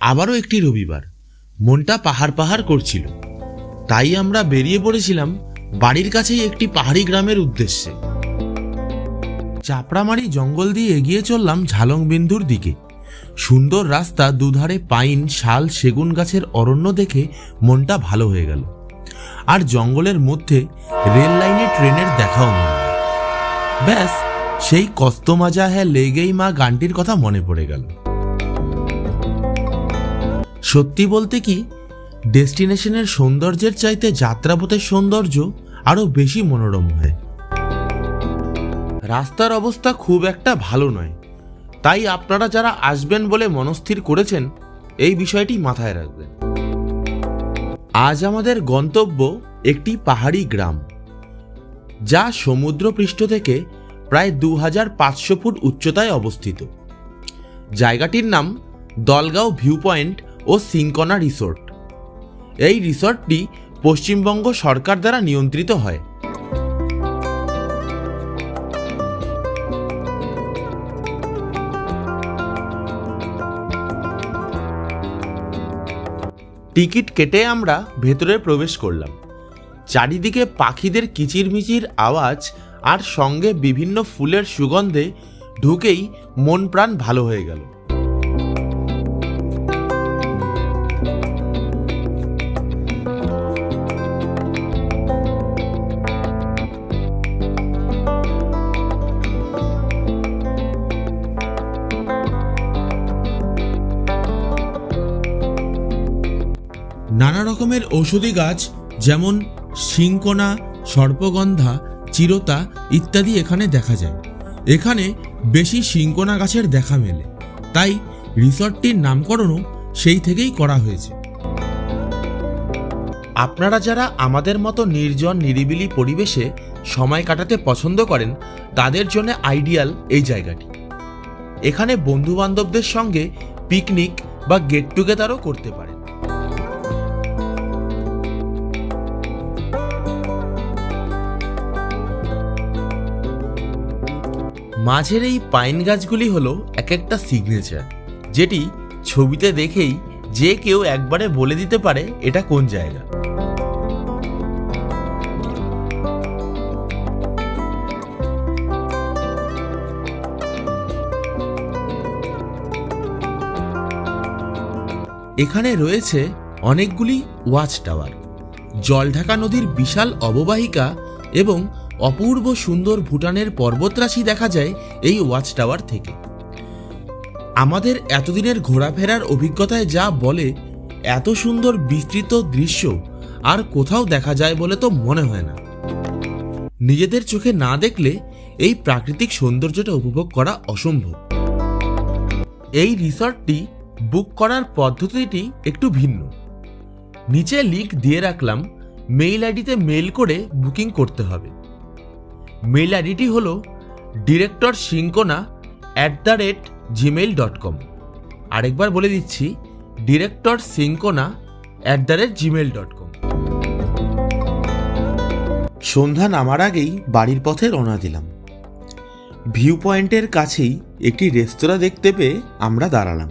আবারও একটি রবিবার, মনটা পাহাড় পাহাড় করছিল। তাই আমরা বেরিয়ে পড়েছিলাম বাড়ির কাছেই একটি পাহাড়ি গ্রামের উদ্দেশ্যে। চাপড়ামারি জঙ্গল দিয়ে এগিয়ে চললাম ঝালং বিন্দুর দিকে। সুন্দর রাস্তা, দুধারে পাইন, শাল, সেগুন গাছের অরণ্য দেখে মনটা ভালো হয়ে গেল। আর জঙ্গলের মধ্যে রেল লাইনে ট্রেনের দেখাও মিলল। ব্যাস, সেই কস্ত মাজা হ্যাঁ লেগেই মা গানটির কথা মনে পড়ে গেল। সত্যি বলতে কি, ডেস্টিনেশনের সৌন্দর্যের চাইতে যাত্রাপথের সৌন্দর্য আরো বেশি মনোরম হয়। রাস্তার অবস্থা খুব একটা ভালো নয়, তাই আপনারা যারা আসবেন বলে মনস্থির করেছেন এই বিষয়টি মাথায় রাখবেন। আজ আমাদের গন্তব্য একটি পাহাড়ি গ্রাম, যা সমুদ্রপৃষ্ঠ থেকে প্রায় 2500 ফুট উচ্চতায় অবস্থিত। জায়গাটির নাম দলগাঁও ভিউ পয়েন্ট ও সিংকনা রিসোর্ট। এই রিসোর্টটি পশ্চিমবঙ্গ সরকার দ্বারা নিয়ন্ত্রিত হয়। টিকিট কেটে আমরা ভেতরে প্রবেশ করলাম। চারিদিকে পাখিদের কিচিরমিচির আওয়াজ আর সঙ্গে বিভিন্ন ফুলের সুগন্ধে ঢুকেই মন প্রাণ ভালো হয়ে গেল। নানা রকমের ঔষধি গাছ যেমন সিংকোনা, সর্পগন্ধা, চিরতা ইত্যাদি এখানে দেখা যায়। এখানে বেশি সিংকোনা গাছের দেখা মেলে, তাই রিসর্টটির নামকরণও সেই থেকেই করা হয়েছে। আপনারা যারা আমাদের মতো নির্জন নিরিবিলি পরিবেশে সময় কাটাতে পছন্দ করেন তাদের জন্য আইডিয়াল এই জায়গাটি। এখানে বন্ধু বান্ধবদের সঙ্গে পিকনিক বা গেট টুগেদারও করতে পারেন। মাঝের এই পাইন গাছগুলি হলো এক একটা সিগনেচার, যেটি ছবিতে দেখেই যে কেউ একবারে বলে দিতে পারে এটা কোন জায়গা। এখানে রয়েছে অনেকগুলি ওয়াচ টাওয়ার, জলঢাকা নদীর বিশাল অববাহিকা এবং অপূর্ব সুন্দর ভুটানের পর্বতরাশি দেখা যায় এই ওয়াচ টাওয়ার থেকে। আমাদের এতদিনের ঘোরাফেরার অভিজ্ঞতায় যা বলে, এত সুন্দর বিস্তৃত দৃশ্য আর কোথাও দেখা যায় বলে তো মনে হয় না। নিজেদের চোখে না দেখলে এই প্রাকৃতিক সৌন্দর্যটা উপভোগ করা অসম্ভব। এই রিসর্টটি বুক করার পদ্ধতিটি একটু ভিন্ন। নিচে লিংক দিয়ে রাখলাম, মেইল আইডিতে মেইল করে বুকিং করতে হবে। মেইল আইডিটি হল directorsincona@gmail.com। আরেকবার বলে দিচ্ছি, directorsincona@gmail.com। সন্ধ্যা নামার আগেই বাড়ির পথে রওনা দিলাম। ভিউ পয়েন্টের কাছেই একটি রেস্তোরাঁ দেখতে পেয়ে আমরা দাঁড়ালাম।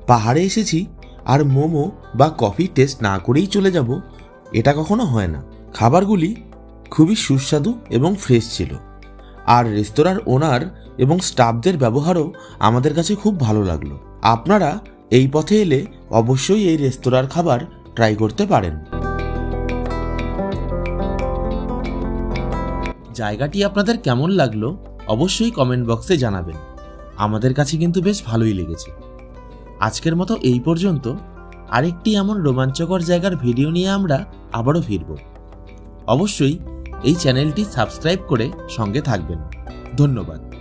পাহাড়ে এসেছি আর মোমো বা কফি টেস্ট না করেই চলে যাব, এটা কখনো হয় না। খাবারগুলি খুবই সুস্বাদু এবং ফ্রেশ ছিল, আর রেস্তোরাঁর ওনার এবং স্টাফদের ব্যবহারও আমাদের কাছে খুব ভালো লাগলো। আপনারা এই পথে এলে অবশ্যই এই রেস্তোরাঁর খাবার ট্রাই করতে পারেন। জায়গাটি আপনাদের কেমন লাগলো অবশ্যই কমেন্ট বক্সে জানাবেন। আমাদের কাছে কিন্তু বেশ ভালোই লেগেছে। আজকের মতো এই পর্যন্ত। আরেকটি এমন রোমাঞ্চকর জায়গার ভিডিও নিয়ে আমরা আবারও ফিরব। অবশ্যই এই চ্যানেলটি সাবস্ক্রাইব করে সঙ্গে থাকবেন। ধন্যবাদ।